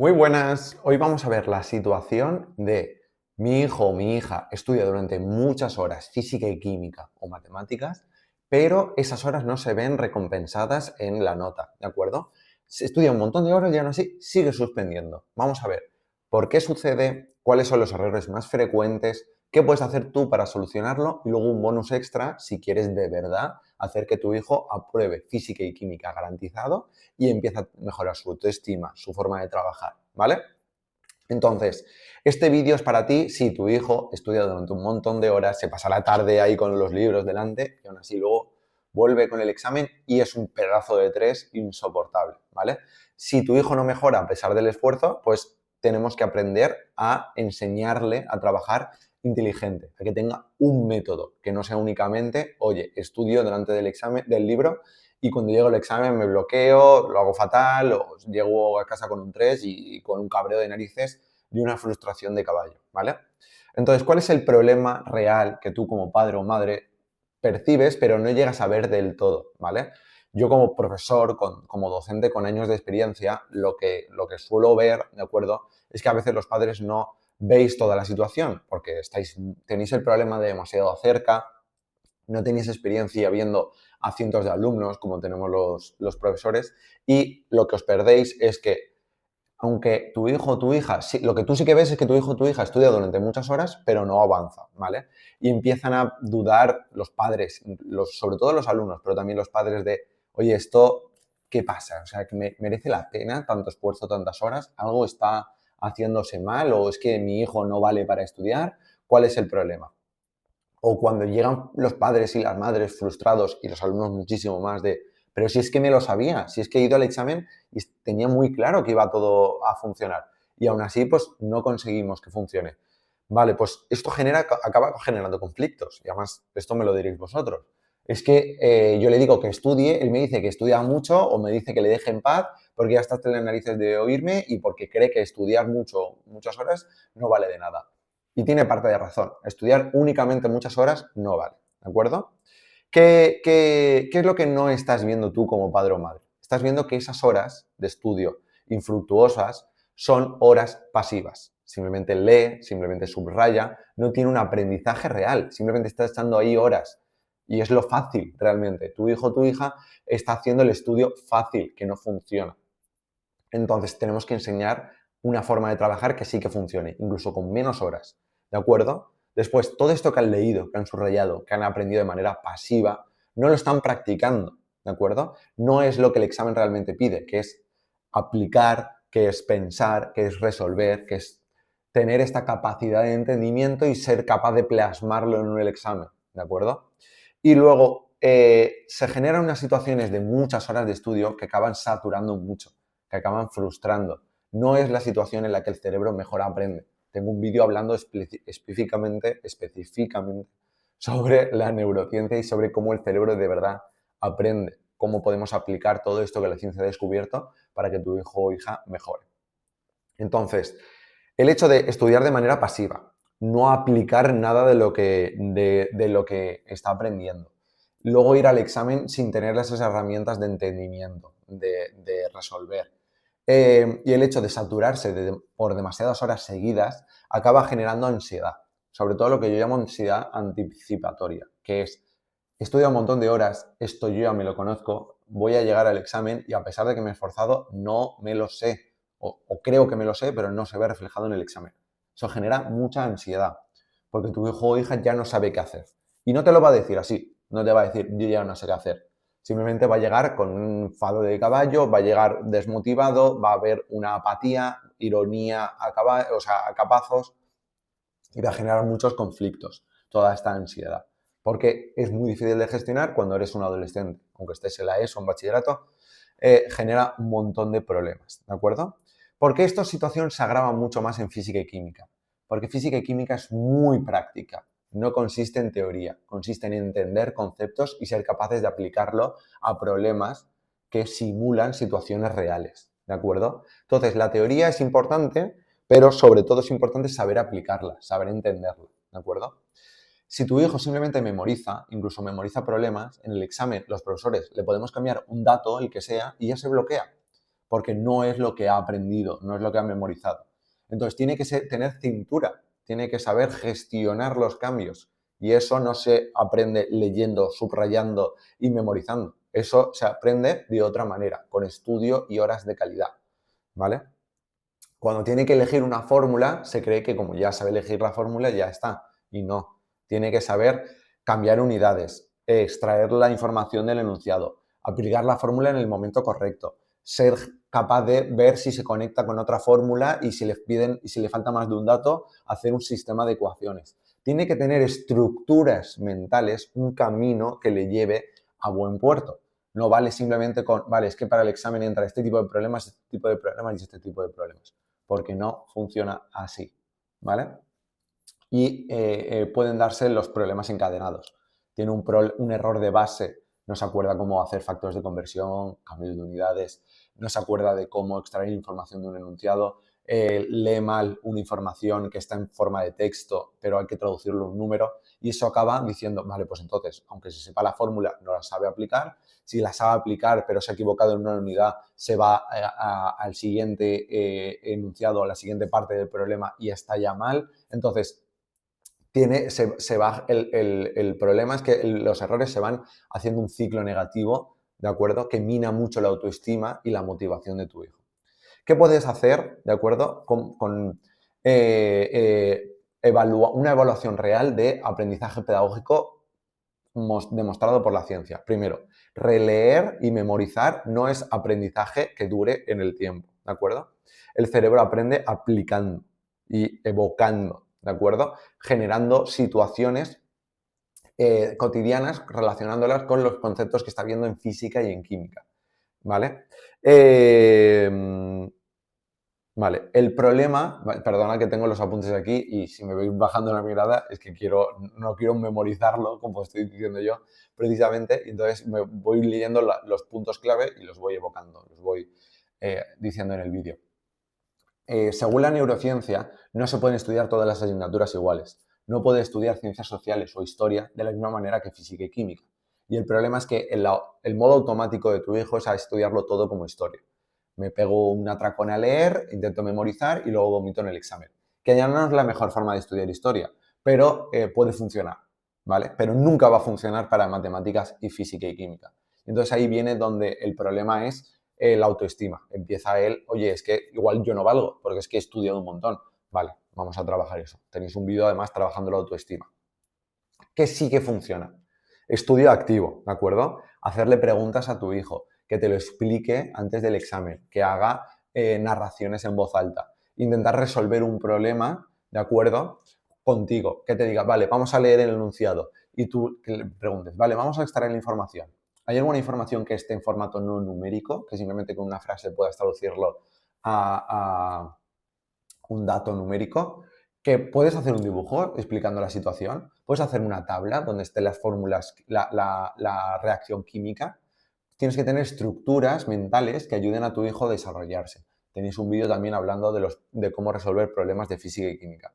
Muy buenas, hoy vamos a ver la situación de mi hijo o mi hija estudia durante muchas horas física y química o matemáticas, pero esas horas no se ven recompensadas en la nota, ¿de acuerdo? Se estudia un montón de horas y aún así sigue suspendiendo. Vamos a ver por qué sucede, cuáles son los errores más frecuentes, qué puedes hacer tú para solucionarlo y luego un bonus extra si quieres de verdad hacer que tu hijo apruebe física y química garantizado y empieza a mejorar su autoestima, su forma de trabajar, ¿vale? Entonces, este vídeo es para ti si tu hijo estudia durante un montón de horas, se pasa la tarde ahí con los libros delante y aún así luego vuelve con el examen y es un pedazo de tres insoportable, ¿vale? Si tu hijo no mejora a pesar del esfuerzo, pues tenemos que aprender a enseñarle a trabajar inteligente, a que tenga un método, que no sea únicamente, oye, estudio delante del examen, del libro y cuando llego al examen me bloqueo, lo hago fatal, o llego a casa con un 3 y con un cabreo de narices y una frustración de caballo, ¿vale? Entonces, ¿cuál es el problema real que tú como padre o madre percibes pero no llegas a ver del todo, ¿vale? Yo como profesor, como docente con años de experiencia, lo que suelo ver, ¿de acuerdo? Es que a veces los padres no veis toda la situación porque tenéis el problema de demasiado cerca, no tenéis experiencia viendo a cientos de alumnos como tenemos los profesores y lo que os perdéis es que aunque tu hijo o tu hija, lo que tú sí que ves es que tu hijo o tu hija estudia durante muchas horas, pero no avanza, ¿vale? Y empiezan a dudar los padres, sobre todo los alumnos, pero también los padres de, oye, ¿esto qué pasa? O sea, que merece la pena tanto esfuerzo, tantas horas, algo está haciéndose mal o es que mi hijo no vale para estudiar, ¿cuál es el problema? O cuando llegan los padres y las madres frustrados y los alumnos muchísimo más de, pero si es que me lo sabía, si es que he ido al examen y tenía muy claro que iba todo a funcionar. Y aún así, pues no conseguimos que funcione. Vale, pues esto acaba generando conflictos. Y además, esto me lo diréis vosotros. Es que yo le digo que estudie, él me dice que estudia mucho o me dice que le deje en paz porque ya está hasta las narices de oírme y porque cree que estudiar mucho, muchas horas, no vale de nada. Y tiene parte de razón. Estudiar únicamente muchas horas no vale, ¿de acuerdo? ¿Qué es lo que no estás viendo tú como padre o madre? Estás viendo que esas horas de estudio infructuosas son horas pasivas. Simplemente lee, simplemente subraya, no tiene un aprendizaje real, simplemente está echando ahí horas. Y es lo fácil realmente. Tu hijo o tu hija está haciendo el estudio fácil, que no funciona. Entonces tenemos que enseñar una forma de trabajar que sí que funcione, incluso con menos horas, ¿de acuerdo? Después, todo esto que han leído, que han subrayado, que han aprendido de manera pasiva, no lo están practicando, ¿de acuerdo? No es lo que el examen realmente pide, que es aplicar, que es pensar, que es resolver, que es tener esta capacidad de entendimiento y ser capaz de plasmarlo en el examen, ¿de acuerdo? Y luego se generan unas situaciones de muchas horas de estudio que acaban saturando mucho, que acaban frustrando. No es la situación en la que el cerebro mejor aprende. Tengo un vídeo hablando específicamente sobre la neurociencia y sobre cómo el cerebro de verdad aprende, cómo podemos aplicar todo esto que la ciencia ha descubierto para que tu hijo o hija mejore. Entonces, el hecho de estudiar de manera pasiva, no aplicar nada de lo que está aprendiendo. Luego ir al examen sin tener esas herramientas de entendimiento, de resolver. Y el hecho de saturarse por demasiadas horas seguidas acaba generando ansiedad. Sobre todo lo que yo llamo ansiedad anticipatoria, que es, estudio un montón de horas, esto yo ya me lo conozco, voy a llegar al examen y a pesar de que me he esforzado, no me lo sé o creo que me lo sé, pero no se ve reflejado en el examen. Eso genera mucha ansiedad, porque tu hijo o hija ya no sabe qué hacer. Y no te lo va a decir así, no te va a decir, yo ya no sé qué hacer. Simplemente va a llegar con un fado de caballo, va a llegar desmotivado, va a haber una apatía, ironía a capazos y va a generar muchos conflictos, toda esta ansiedad. Porque es muy difícil de gestionar cuando eres un adolescente, aunque estés en la ESO o en bachillerato, genera un montón de problemas, ¿de acuerdo? Porque esta situación se agrava mucho más en física y química, porque física y química es muy práctica, no consiste en teoría, consiste en entender conceptos y ser capaces de aplicarlo a problemas que simulan situaciones reales, ¿de acuerdo? Entonces, la teoría es importante, pero sobre todo es importante saber aplicarla, saber entenderla, ¿de acuerdo? Si tu hijo simplemente memoriza, incluso memoriza problemas, en el examen los profesores le podemos cambiar un dato, el que sea, y ya se bloquea. porque no es lo que ha aprendido, no es lo que ha memorizado. Entonces tiene que tener cintura, tiene que saber gestionar los cambios y eso no se aprende leyendo, subrayando y memorizando. Eso se aprende de otra manera, con estudio y horas de calidad, ¿vale? Cuando tiene que elegir una fórmula, se cree que como ya sabe elegir la fórmula, ya está. Y no. Tiene que saber cambiar unidades, extraer la información del enunciado, aplicar la fórmula en el momento correcto, ser capaz de ver si se conecta con otra fórmula y si le falta más de un dato, hacer un sistema de ecuaciones. Tiene que tener estructuras mentales, un camino que le lleve a buen puerto. No vale simplemente con, vale, es que para el examen entra este tipo de problemas, este tipo de problemas y este tipo de problemas, porque no funciona así, ¿vale? Y pueden darse los problemas encadenados. Tiene un error de base, no se acuerda cómo hacer factores de conversión, cambios de unidades, no se acuerda de cómo extraer información de un enunciado, lee mal una información que está en forma de texto, pero hay que traducirlo en un número, y eso acaba diciendo, vale, pues entonces, aunque se sepa la fórmula, no la sabe aplicar. Si la sabe aplicar, pero se ha equivocado en una unidad, se va al siguiente enunciado, a la siguiente parte del problema y está ya mal. Entonces, el problema es que los errores se van haciendo un ciclo negativo, ¿de acuerdo? Que mina mucho la autoestima y la motivación de tu hijo. ¿Qué puedes hacer, de acuerdo? Con una evaluación real de aprendizaje pedagógico demostrado por la ciencia. Primero, releer y memorizar no es aprendizaje que dure en el tiempo, ¿de acuerdo? El cerebro aprende aplicando y evocando, ¿de acuerdo? Generando situaciones cotidianas, relacionándolas con los conceptos que está viendo en física y en química, ¿vale? Vale, el problema, perdona que tengo los apuntes aquí y si me veis bajando la mirada es que no quiero memorizarlo, como estoy diciendo yo, precisamente, y entonces me voy leyendo los puntos clave y los voy evocando, los voy diciendo en el vídeo. Según la neurociencia, no se pueden estudiar todas las asignaturas iguales. No puede estudiar ciencias sociales o historia de la misma manera que física y química. Y el problema es que el modo automático de tu hijo es a estudiarlo todo como historia. Me pego un atracón a leer, intento memorizar y luego vomito en el examen. Que ya no es la mejor forma de estudiar historia, pero puede funcionar, ¿vale? Pero nunca va a funcionar para matemáticas y física y química. Entonces ahí viene donde el problema es la autoestima. Empieza él, oye, es que igual yo no valgo, porque es que he estudiado un montón. Vale, vamos a trabajar eso. Tenéis un vídeo además trabajando la autoestima. ¿Qué sí que funciona? Estudio activo, ¿de acuerdo? Hacerle preguntas a tu hijo, que te lo explique antes del examen, que haga narraciones en voz alta. Intentar resolver un problema, ¿de acuerdo? Contigo, que te diga, vale, vamos a leer el enunciado y tú que le preguntes, vale, vamos a extraer la información. ¿Hay alguna información que esté en formato no numérico, que simplemente con una frase puedas traducirlo a un dato numérico? Que puedes hacer un dibujo explicando la situación, puedes hacer una tabla donde estén las fórmulas, la reacción química. Tienes que tener estructuras mentales que ayuden a tu hijo a desarrollarse. Tenéis un vídeo también hablando de cómo resolver problemas de física y química.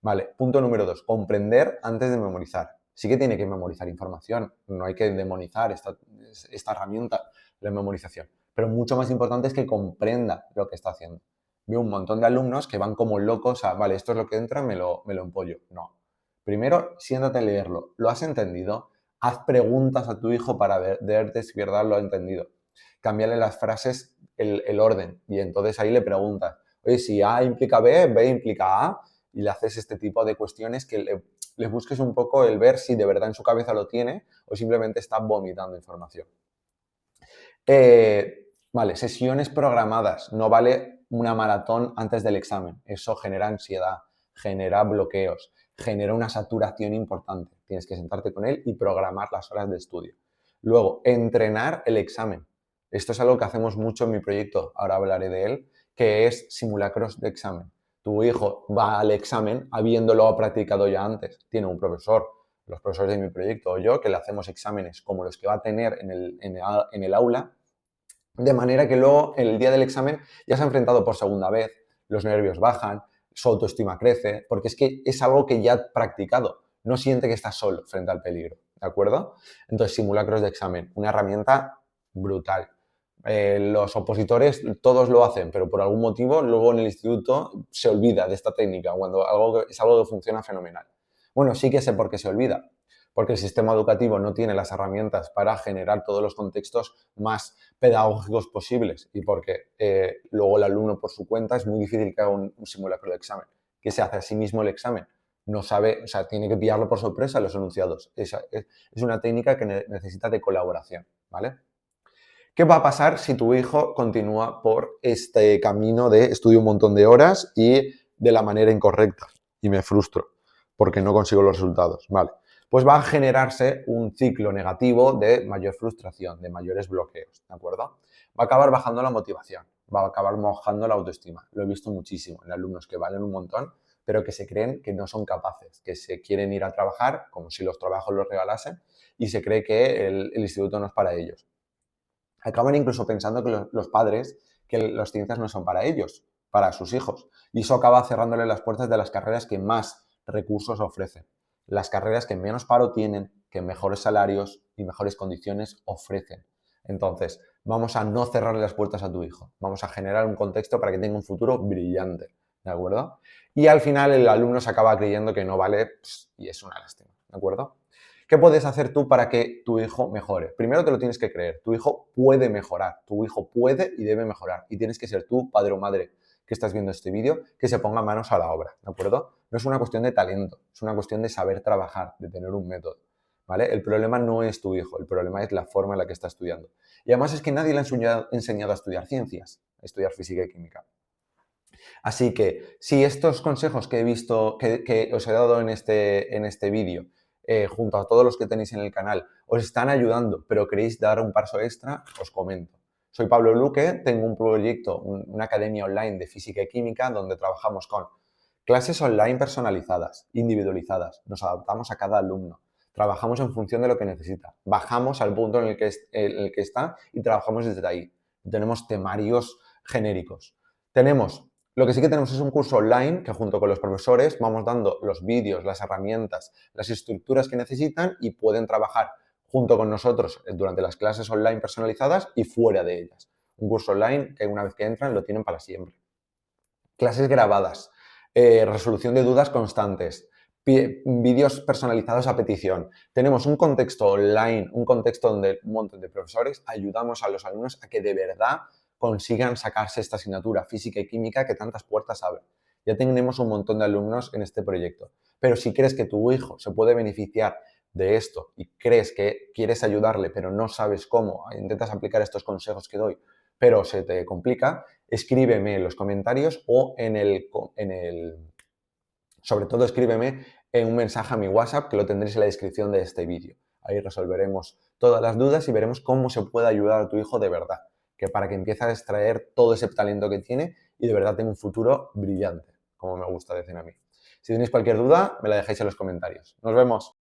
Vale, punto número 2, comprender antes de memorizar. Sí que tiene que memorizar información, no hay que demonizar esta herramienta de memorización, pero mucho más importante es que comprenda lo que está haciendo. Veo un montón de alumnos que van como locos a, vale, esto es lo que entra, me lo empollo. No. Primero, siéntate a leerlo. ¿Lo has entendido? Haz preguntas a tu hijo para ver si verdad lo ha entendido. Cámbiale las frases, el orden, y entonces ahí le preguntas, oye, si A implica B, B implica A, y le haces este tipo de cuestiones que le busques un poco el ver si de verdad en su cabeza lo tiene o simplemente está vomitando información. Vale, sesiones programadas. No vale una maratón antes del examen. Eso genera ansiedad, genera bloqueos, genera una saturación importante. Tienes que sentarte con él y programar las horas de estudio. Luego, entrenar el examen. Esto es algo que hacemos mucho en mi proyecto, ahora hablaré de él, que es simulacros de examen. Tu hijo va al examen habiéndolo practicado ya antes. Tiene un profesor, los profesores de mi proyecto o yo, que le hacemos exámenes como los que va a tener en el aula, de manera que luego, el día del examen, ya se ha enfrentado por segunda vez, los nervios bajan, su autoestima crece, porque es que es algo que ya ha practicado, no siente que está solo frente al peligro, ¿de acuerdo? Entonces, simulacros de examen, una herramienta brutal. Los opositores todos lo hacen, pero por algún motivo luego en el instituto se olvida de esta técnica, cuando es algo que funciona fenomenal. Bueno, sí que sé por qué se olvida, porque el sistema educativo no tiene las herramientas para generar todos los contextos más pedagógicos posibles y porque luego el alumno por su cuenta es muy difícil que haga un simulacro de examen, que se hace a sí mismo el examen. No sabe, o sea, tiene que pillarlo por sorpresa los enunciados. Es una técnica que necesita de colaboración, ¿vale? ¿Qué va a pasar si tu hijo continúa por este camino de estudio un montón de horas y de la manera incorrecta? Y me frustro porque no consigo los resultados. Vale. Pues va a generarse un ciclo negativo de mayor frustración, de mayores bloqueos, ¿de acuerdo? Va a acabar bajando la motivación, va a acabar bajando la autoestima. Lo he visto muchísimo en alumnos que valen un montón, pero que se creen que no son capaces, que se quieren ir a trabajar como si los trabajos los regalasen y se cree que el instituto no es para ellos. Acaban incluso pensando que los padres, que las ciencias no son para ellos, para sus hijos. Y eso acaba cerrándole las puertas de las carreras que más recursos ofrecen. Las carreras que menos paro tienen, que mejores salarios y mejores condiciones ofrecen. Entonces, vamos a no cerrarle las puertas a tu hijo. Vamos a generar un contexto para que tenga un futuro brillante, ¿de acuerdo? Y al final el alumno se acaba creyendo que no vale y es una lástima, ¿de acuerdo? ¿Qué puedes hacer tú para que tu hijo mejore? Primero te lo tienes que creer. Tu hijo puede mejorar. Tu hijo puede y debe mejorar. Y tienes que ser tú, padre o madre, que estás viendo este vídeo, que se ponga manos a la obra, ¿de acuerdo? No es una cuestión de talento, es una cuestión de saber trabajar, de tener un método, ¿vale? El problema no es tu hijo, el problema es la forma en la que está estudiando. Y además es que nadie le ha enseñado a estudiar ciencias, a estudiar física y química. Así que si estos consejos que he visto, que os he dado en este vídeo, junto a todos los que tenéis en el canal, os están ayudando, pero queréis dar un paso extra, os comento. Soy Pablo Luque, tengo un proyecto, una academia online de física y química donde trabajamos con clases online personalizadas, individualizadas, nos adaptamos a cada alumno, trabajamos en función de lo que necesita, bajamos al punto en el que está y trabajamos desde ahí. Tenemos temarios genéricos. Lo que sí que tenemos es un curso online que junto con los profesores vamos dando los vídeos, las herramientas, las estructuras que necesitan y pueden trabajar junto con nosotros durante las clases online personalizadas y fuera de ellas. Un curso online que una vez que entran lo tienen para siempre. Clases grabadas, resolución de dudas constantes, vídeos personalizados a petición. Tenemos un contexto online, un contexto donde un montón de profesores ayudamos a los alumnos a que de verdad consigan sacarse esta asignatura física y química que tantas puertas abre. Ya tenemos un montón de alumnos en este proyecto. Pero si crees que tu hijo se puede beneficiar de esto y crees que quieres ayudarle, pero no sabes cómo, intentas aplicar estos consejos que doy, pero se te complica, escríbeme en los comentarios o sobre todo escríbeme en un mensaje a mi WhatsApp que lo tendréis en la descripción de este vídeo. Ahí resolveremos todas las dudas y veremos cómo se puede ayudar a tu hijo de verdad, que para que empiece a extraer todo ese talento que tiene y de verdad tenga un futuro brillante, como me gusta decir a mí. Si tenéis cualquier duda, me la dejáis en los comentarios. Nos vemos.